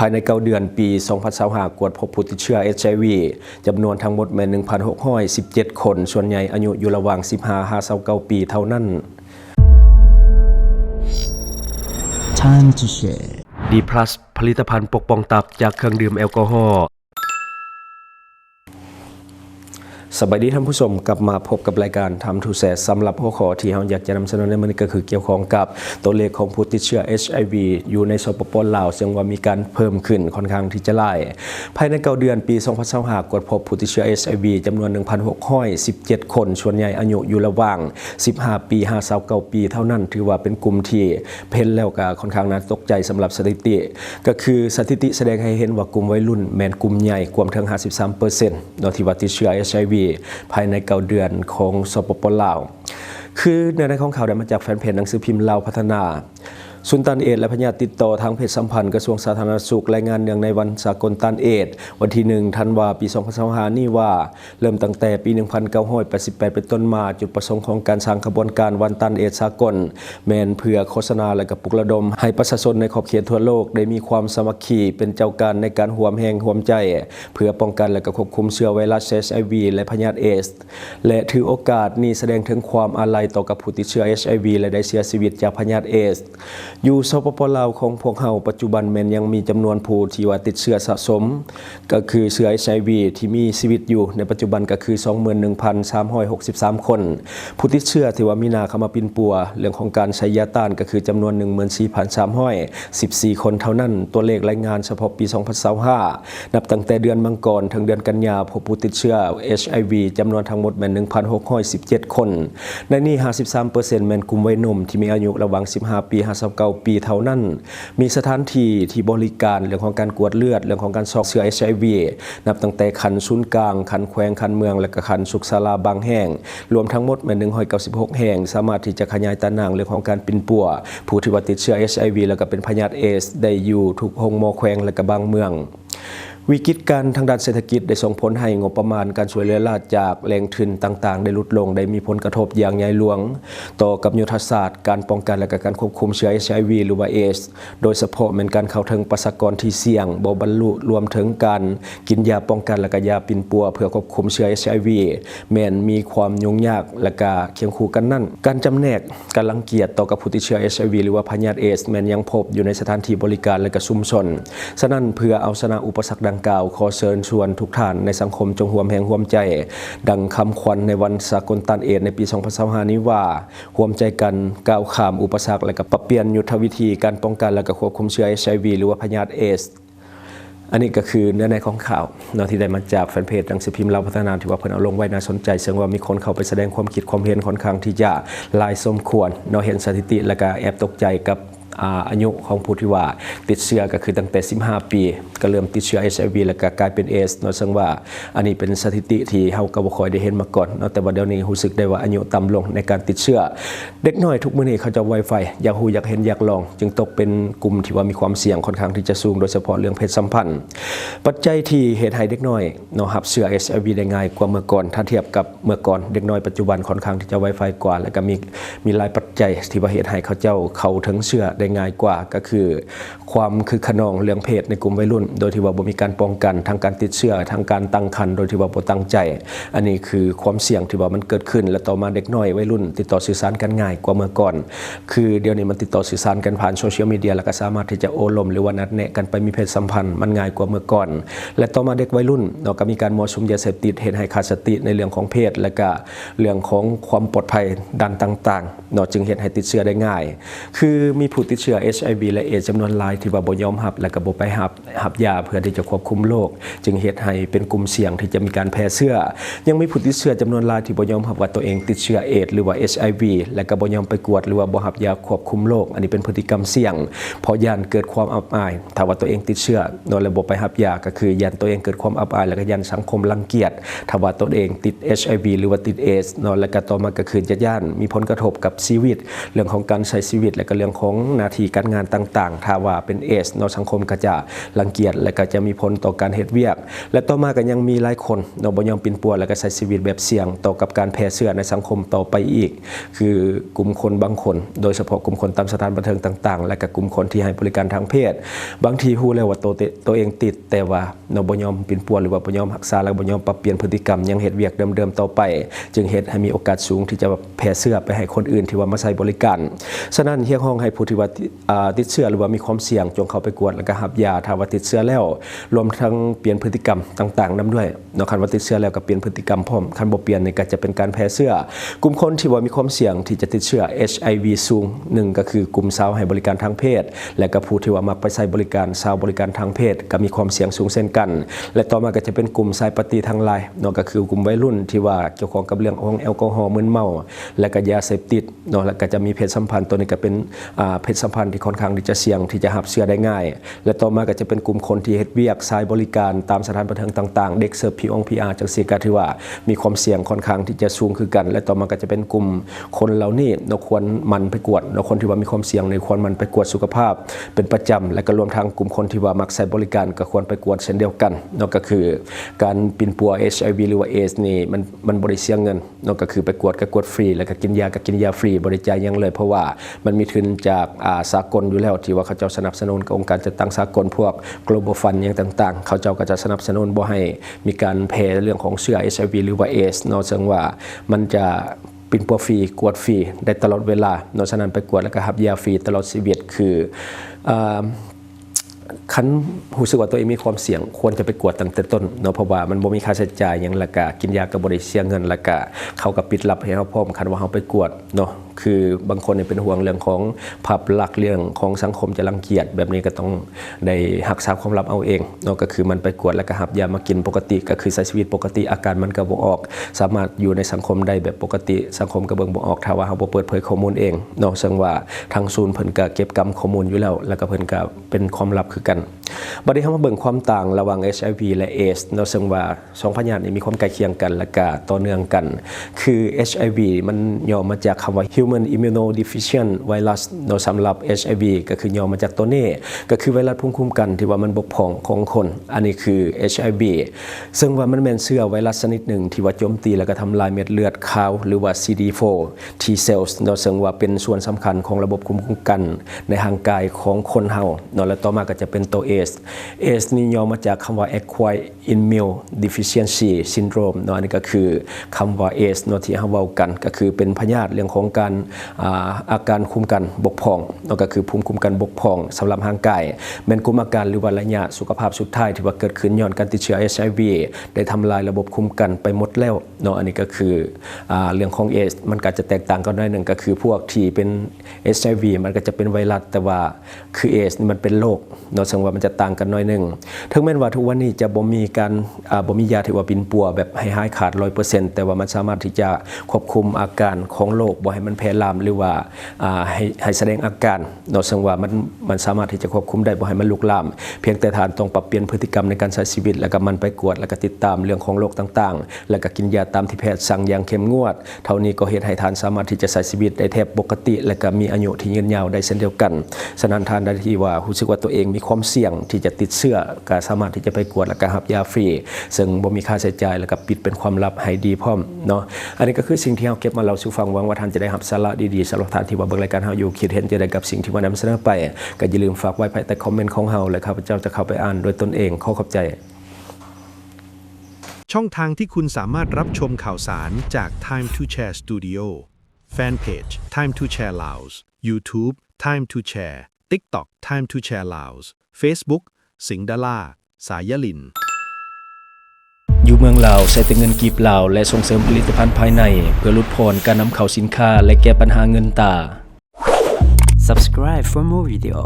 ายใน9 เดือนปี 2025 กวดพบผู้ติดเชื้อ HIV จำนวนทั้งหมดแม่น 1,617 คนส่วนใหญ่อายุอยู่ระหว่าง 15-29 ปีเท่านั้น Time to share D+ ผลิตภัณฑ์ปกป้องตับจากเครื่องดื่มแอลกอฮอล์สวัสดีท่านผู้ชมกลับมาพบกับรายการทำทูแสสำหรับหัวข้อที่เราอยากจะนำเสนอในวันนี้ก็คือเกี่ยวข้องกับตัวเลขของผู้ติดเชื้อ HIV อยู่ในสปป.ลาวซึ่งว่ามีการเพิ่มขึ้นค่อนข้างที่จะหลายภายใน9 เดือนปี 2025 กดพบผู้ติดเชื้อ HIV จำนวน 1,617 คนส่วนใหญ่อายุอยู่ระหว่าง 15 ปี59 ปีเท่านั้นถือว่าเป็นกลุ่มที่เพ้นแล้วก็ค่อนข้างน่าตกใจสำหรับสถิติก็คือสถิติแสดงให้เห็นว่ากลุ่มวัยรุ่นแม่นกลุ่มใหญ่กว่าถึง 53% โดยที่ว่าติดเชื้อ HIVภายใน9 เดือนของสปป.ลาวคือเนื้อในของข่าวได้มาจากแฟนเพจหนังสือพิมพ์ลาวพัฒนาศูนย์ต้านเอดส์และพยาธิติดต่อทางเพศสัมพันธ์กระทรวงสาธารณสุขรายงานเนื่องในวันสากลต้านเอดส์วันที่1 ธันวาคม ปี 2025 นี้ว่าเริ่มตั้งแต่ปี 1988 เป็นต้นมาจุดประสงค์ของการสร้างขบวนการวันต้านเอดส์สากลแม้นเพื่อโฆษณาและก็ปลุกระดมให้ประชาชนในขอบเขตทั่วโลกได้มีความสามัคคีเป็นเจ้าการในการร่วมแรงร่วมใจเพื่อป้องกันและก็ควบคุมเชื้อไวรัส HIV และพยาธิเอดส์และถือโอกาสนี้แสดงถึงความอาลัยต่อกับผู้ติดเชื้อ HIV และได้เสียชีวิตจากพยาธิเอดส์อยู่สปป.ลาวของพวกเฮาปัจจุบันแม้นยังมีจำนวนผู้ที่ว่าติดเชื้อสะสมก็คือเชื้อ HIV ที่มีชีวิตอยู่ในปัจจุบันก็คือ 21,363 คนผู้ติดเชื้อที่ว่ามีนาเข้ามาปินปัวเรื่องของการใช้ยาต้านก็คือจำนวน 14,314 คนเท่านั้นตัวเลขรายงานเฉพาะปี 2025 นับตั้งแต่เดือนมังกรถึงเดือนกันยาพบผู้ติดเชื้อ HIV จำนวนทั้งหมดแม่น 1,617 คนในนี้ 53% แม่นกลุ่มวัยหนุ่มที่มีอายุระหว่าง 15 ปี 59 ปีเท่านั้นมีสถานที่ที่บริการเรื่องของการกวดเลือดเรื่องของการสอบเชื้อ HIV นับตั้งแต่คันศูนย์กลางคันแขวงคันเมืองและก็คันสุขศาลาบางแห่งรวมทั้งหมดแม่น196 แห่งสามารถที่จะขยายตารางเรื่องของการปินปัวผู้ที่ว่าติดเชื้อ HIV แล้วก็เป็นพยาธิเอดส์ได้อยู่ทุกโรงหมอแขวงและก็บางเมืองวิกฤตการทางด้านเศรษฐกิจได้ส่งผลให้งบประมาณการช่วยเหลือราชจากแหล่งทุนต่างๆได้ลดลงได้มีผลกระทบอย่างใหญ่หลวงต่อกับยุทธศาสตร์การป้องกันและการควบคุมเชื้อ HIV หรือว่าเอดส์โดยเฉพาะเป็นการเข้าถึงประชากรที่เสี่ยงบ่บรรลุรวมถึงการกินยาป้องกันและยาปินปัวเพื่อควบคุมเชื้อ HIV แม้นมีความยุ่งยากและเคียงคู่กันนั่นการจำแนกการรังเกียจต่อกับผู้ติดเชื้อ HIV หรือว่าพยาธิเอดส์แม้นยังพบอยู่ในสถานที่บริการและชุมชนฉะนั้นเพื่อเอาชนะอุปสรรคดังกล่าวขอเชิญชวนทุกท่านในสังคมจงร่วมแรงร่วมใจดังคำขวัญในวันสากลต้านเอดส์ในปี 2025 นี้ว่าร่วมใจกันก้าวข้ามอุปสรรคและปรับเปลี่ยนยุทธวิธีการป้องกันและควบคุมเชื้อ HIV หรือว่าพยาธิเอดส์อันนี้ก็คือเนื้อในของข่าวที่ได้มาจากแฟนเพจหนังสือพิมพ์ลาวพัฒนาที่ว่าเพิ่นเอาลงไว้น่าสนใจซึ่งว่ามีคนเข้าไปแสดงความคิดความเห็นค่อนข้างที่จะหลายสมควรเห็นสถิติและก็แอบตกใจกับอายุของผู้ที่ว่าติดเชื้อก็คือตั้งแต่ 15 ปีก็เริ่มติดเชื้อ HIV แล้วก็กลายเป็นเอดส์ซึ่งว่าอันนี้เป็นสถิติที่เฮาก็บ่ค่อยได้เห็นมาก่อนแต่ว่าเดี๋ยวนี้รู้สึกได้ว่าอายุต่ำลงในการติดเชื้อเด็กน้อยทุกมื้อนี้เขาจะไวไฟอยากรู้อยากเห็นอยากลองจึงตกเป็นกลุ่มที่ว่ามีความเสี่ยงค่อนข้างที่จะสูงโดยเฉพาะเรื่องเพศสัมพันธ์ปัจจัยที่เหตุให้เด็กน้อยรับเชื้อ HIV ได้ง่ายกว่าเมื่อก่อนถ้าเทียบกับเมื่อก่อนเด็กน้อยปัจจุบันค่อนข้างที่จะไวไฟกว่าแล้วก็มีหลายปัจจัยที่ว่าเหตุให้เขาเจ้าเข้าถึงเชื้อได้ง่ายกว่าก็คือความคึกขนองเรื่องเพศในกลุ่มวัยรุ่นโดยที่ว่าบ่มีการป้องกันทางการติดเชื้อทางการตั้งครรภ์โดยที่ว่าบ่ตั้งใจอันนี้คือความเสี่ยงที่ว่ามันเกิดขึ้นและต่อมาเด็กน้อยวัยรุ่นติดต่อสื่อสารกันง่ายกว่าเมื่อก่อนคือเดี๋ยวนี้มันติดต่อสื่อสารกันผ่านโซเชียลมีเดียแล้วก็สามารถที่จะโอ้ลมหรือว่านัดแนะกันไปมีเพศสัมพันธ์มันง่ายกว่าเมื่อก่อนและต่อมาเด็กวัยรุ่นก็มีการมั่วสุมยาเสพติดเห็นให้ขาดสติในเรื่องของเพศและก็เรื่องของความปลอดภัยด้านต่างๆจึงเห็นให้ติดเชื้อได้ง่ายคือมีผู้ติดเชื้อ HIV และเอดส์จำนวนหลายที่ว่าบ่ยอมรับและก็บ่ไปรับยาเพื่อที่จะควบคุมโรคจึงเฮ็ดให้เป็นกลุ่มเสี่ยงที่จะมีการแพร่เชื้อยังมีผู้ติดเชื้อจำนวนหลายที่บ่ยอมรับว่าตัวเองติดเชื้อเอดส์หรือว่า HIV และก็บ่ยอมไปกวดหรือว่าบ่รับยาควบคุมโรคอันนี้เป็นพฤติกรรมเสี่ยงเพราะย่านเกิดความอับอายถ้าว่าตัวเองติดเชื้อโดยระบบไปรับยาก็คือย่านตัวเองเกิดความอับอายและก็ย่านสังคมรังเกียจถ้าว่าตัวเองติด HIV หรือว่าติดเอดส์แล้วก็ต่อมาก็คือจะย่านมีผลกระทบกับชีวิตเรื่องของการใช้ชีวิตและก็เรื่องของหน้า น้าที่การงานต่างๆถ้าว่าเป็นเอสเนาะสังคมก็จะรังเกียจและก็จะมีผลต่อการเฮ็ดเวียกและต่อมาก็ยังมีหลายคนเนาะบ่ยอมปินปัวและก็ใช้ชีวิตแบบเสี่ยงต่อกับการแพร่เชื้อในสังคมต่อไปอีกคือกลุ่มคนบางคนโดยเฉพาะกลุ่มคนตามสถานบันเทิงต่างๆและก็กลุ่มคนที่ให้บริการทางเพศบางทีฮู้แล้วว่าตัวเองติดแต่ว่าเนาะบ่ยอมปินปัวหรือว่าบ่ยอมรักษาและบ่ยอมปรับเปลี่ยนพฤติกรรมยังเฮ็ดเวียกเดิมๆต่อไปจึงเฮ็ดให้มีโอกาสสูงที่จะแพร่เชื้อไปให้คนอื่นที่ว่ามาใช้บริการฉะนั้นเรียกร้องให้ผู้ที่ว่าติดเชื้อหรือว่ามีความเสี่ยงจงเข้าไปกวดแล้วก็รับยาถ้าว่าติดเชื้อแล้วรวมทั้งเปลี่ยนพฤติกรรมต่างๆนํด้วยเนาะคันว่าติดเชื้อแล้วก็เปลี่ยนพฤติกรรมพร้อมคันบ่เปลี่ยนนี่ก็จะเป็นการแพร่เชื้อกลุ่มคนที่ว่ามีความเสี่ยงที่จะติดเชื้อ HIV สูงหนึ่งก็คือกลุ่มสาวให้บริการทางเพศและก็ผู้ที่ว่ามักไปใช้บริการสาวบริการทางเพศก็มีความเสี่ยงสูงเช่นกันและต่อมาก็จะเป็นกลุ่มสายปฏิทางไลน์เนาะก็คือกลุ่มวัยรุ่นที่ว่าเกี่ยวข้องกับเรื่องของแอลกอฮอล์มึนเมาและก็ยาเสพติดเนาะแล้วก็จะมีเพศสัมพันธ์ตัวนี้ก็เป็นเพศสัมพันธ์ที่ค่อนข้างที่จะเสี่ยงที่จะรับเชื้อได้ง่ายและต่อมาก็จะเป็นกลุ่มคนที่เฮ็ดเวียกสายบริการตามสถานบันเทิงต่างๆเด็กเสิร์ฟ PR จังซี่ก็ถือว่ามีความเสี่ยงค่อนข้างที่จะสูงคือกันและต่อมาก็จะเป็นกลุ่มคนเหล่านี้เราควรมันไปกวดเราคนที่ว่ามีความเสี่ยงในควรมันไปกวดสุขภาพเป็นประจำและก็รวมทั้งกลุ่มคนที่ว่ามักใช้บริการก็ควรไปกวดเช่นเดียวกันเนาะก็คือการปินปัว HIV หรือว่า AIDS นี่มันบ่ได้เสียเงินเนาะก็คือไปกวดก็กวดฟรีแล้วก็กินยาก็กินยาฟรีบ่ได้จ่ายหยังเลยเพราะว่ามันมีทุนจากสากลอยู่แล้วที่ว่าเขาเจ้าสนับสนุนกับองค์การจัดตั้งสากลพวก Global Fund อย่างต่างๆเขาเจ้าก็จะสนับสนุนบ่ให้มีการแพร่เรื่องของเชื้อ HIV หรือว่า AIDS เนาะซึ่งว่ามันจะปินปัวฟรีกวดฟรีได้ตลอดเวลาเนาะฉะนั้นไปกวดแล้วก็รับยาฟรีตลอดชีวิตคือคันรู้สึกว่าตัวเองมีความเสี่ยงควรจะไปกวดตั้งแต่ต้นเนาะเพราะว่ามันบ่มีค่าใช้จ่ายหยังแล้วก็กินยาก็บ่ได้เสียเงินแล้วก็เขาก็ปิดลับให้เฮาพร้อมคันว่าเฮาไปกวดเนาะคือบางคนเป็นห่วงเรื่องของภาพลักษณ์เรื่องของสังคมจะรังเกียจแบบนี้ก็ต้องได้รักษาความลับเอาเองเนาะก็คือมันไปกวดแล้วก็รับยามากินปกติก็คือใช้ชีวิตปกติอาการมันก็บ่ออกสามารถอยู่ในสังคมได้แบบปกติสังคมก็เบิ่งบ่ออกถ้าว่าเฮาบ่เปิดเผยข้อมูลเองเนาะซึ่งว่าทางศูนย์เพิ่นก็เก็บกำข้อมูลอยู่แล้วก็เพิ่นก็เป็นความลับคือกันบัดนี้เฮามาเบิ่งความต่างระหว่าง HIV และ AIDS เนาะซึ่งว่า2พยาธินี้มีความใกล้เคียงกันและก็ต่อเนื่องกันคือ HIV มันย่อมาจากคำว่า Human Immunodeficient Virus เนาะสำหรับ HIV ก็คือย่อมาจากตัวนี้ก็คือไวรัสภูมิคุ้มกันที่ว่ามันบกพร่องของคนอันนี้คือ HIV ซึ่งว่ามันเป็นเชื้อไวรัสชนิดหนึ่งที่ว่าโจมตีแล้วก็ทำลายเม็ดเลือดขาวหรือว่า CD4 T cells เนาะซึ่งว่าเป็นส่วนสำคัญของระบบภูมิคุ้มกันในร่างกายของคนเฮาเนาะและต่อมาก็จะเป็นตัว AIDS นี่ย่อมาจากคำว่า Acquired Immune Deficiency Syndrome เนาะอันนี้ก็คือคำว่า AIDS เนาะที่เฮาเว้ากันก็คือเป็นพยาธิเรื่องของการอาการคุ้มกันบกพร่องเนาะก็คือภูมิคุ้มกันบกพร่องสำหรับร่างกายเป็นกลุ่มอาการหรือว่าระยะสุขภาพสุดท้ายที่ว่าเกิดขึ้นย้อนการติดเชื้อ HIV ได้ทำลายระบบคุ้มกันไปหมดแล้วเนาะอันนี้ก็คือเรื่องของ AIDS มันก็จะแตกต่างกันหน่อยนึงก็คือพวกที่เป็น HIV มันก็จะเป็นไวรัสแต่ว่าคือ AIDS นี่มันเป็นโรคเนาะซึ่งว่ามันจะต่างกันหน่อยนึงถึงแม้ว่าทุกวันนี้จะบ่มียาที่ว่าปินปัวแบบให้หายขาด 100% แต่ว่ามันสามารถที่จะควบคุมอาการของโรคบ่ให้มันแพร่ลามหรือว่าให้แสดงอาการเนาะซึ่งว่ามันสามารถที่จะควบคุมได้บ่ให้มันลุกลามเพียงแต่ทานต้องปรับเปลี่ยนพฤติกรรมในการใช้ชีวิตแล้วก็มันไปกวดแล้วก็ติดตามเรื่องของโรคต่างๆแล้วก็กินยาตามที่แพทย์สั่งอย่างเข้มงวดเท่านี้ก็เฮ็ดให้ทานสามารถที่จะใช้ชีวิตได้แทบปกติและก็มีอายุที่ยืนยาวได้เช่นเดียวกันฉะนั้นทานได้ที่ว่ารู้สึกว่าตัวเองมีความเสี่ยงที่จะติดเชื้อก็สามารถที่จะไปกวดแล้วก็รับยาฟรีซึ่งบ่มีค่าใช้จ่ายแล้วก็ปิดเป็นความลับให้ดีพร้อมเนาะอันนี้ก็คือสิ่งที่เฮาเก็บมาเล่าสู่ฟังหวังว่าท่านจะได้รับสาระดีๆสำหรับท่านที่ว่าเบิ่งรายการเฮาอยู่คิดเห็นจะได้กับสิ่งที่ว่านำเสนอไปก็อย่าลืมฝากไว้ภายใต้คอมเมนต์ของเฮาและข้าพเจ้าจะเข้าไปอ่านโดยตนเองขอขอบใจช่องทางที่คุณสามารถรับชมข่าวสารจาก Time to Share Studio Fanpage Time to Share Laos YouTube Time to Share TikTok Time to Share Laos Facebook สิงห์ดาราสายลินอยู่เมืองลาวใช้แต่เงินกีบลาวและส่งเสริมผลิตภัณฑ์ภายในเพื่อลดพรการนำเข้าสินค้าและแก้ปัญหาเงินตา Subscribe for more video.